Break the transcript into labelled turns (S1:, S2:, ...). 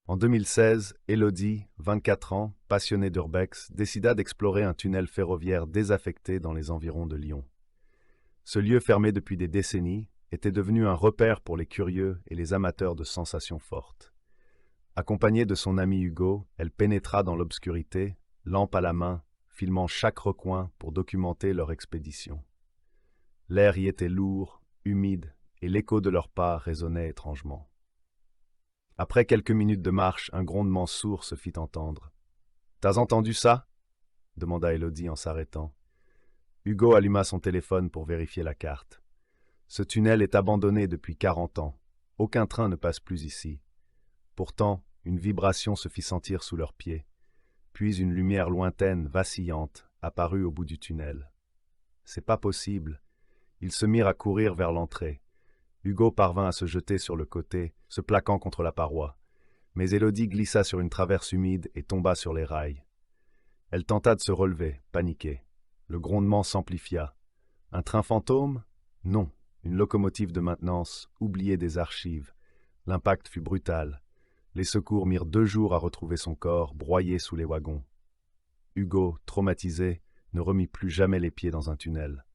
S1: En 2016, Élodie, 24 ans, passionnée d'urbex, décida d'explorer un tunnel ferroviaire désaffecté dans les environs de Lyon. Ce lieu fermé depuis des décennies était devenu un repère pour les curieux et les amateurs de sensations fortes. Accompagnée de son ami Hugo, elle pénétra dans l'obscurité, lampe à la main, filmant chaque recoin pour documenter leur expédition. L'air y était lourd, humide, et l'écho de leurs pas résonnait étrangement. Après quelques minutes de marche, un grondement sourd se fit entendre. « T'as entendu ça ?» demanda Élodie en s'arrêtant. Hugo alluma son téléphone pour vérifier la carte. Ce tunnel est abandonné depuis 40 ans. Aucun train ne passe plus ici. Pourtant, une vibration se fit sentir sous leurs pieds. Puis une lumière lointaine, vacillante, apparut au bout du tunnel. « C'est pas possible. » Ils se mirent à courir vers l'entrée. Hugo parvint à se jeter sur le côté, se plaquant contre la paroi. Mais Élodie glissa sur une traverse humide et tomba sur les rails. Elle tenta de se relever, paniquée. Le grondement s'amplifia. Un train fantôme? Non, une locomotive de maintenance, oubliée des archives. L'impact fut brutal. Les secours mirent 2 jours à retrouver son corps, broyé sous les wagons. Hugo, traumatisé, ne remit plus jamais les pieds dans un tunnel.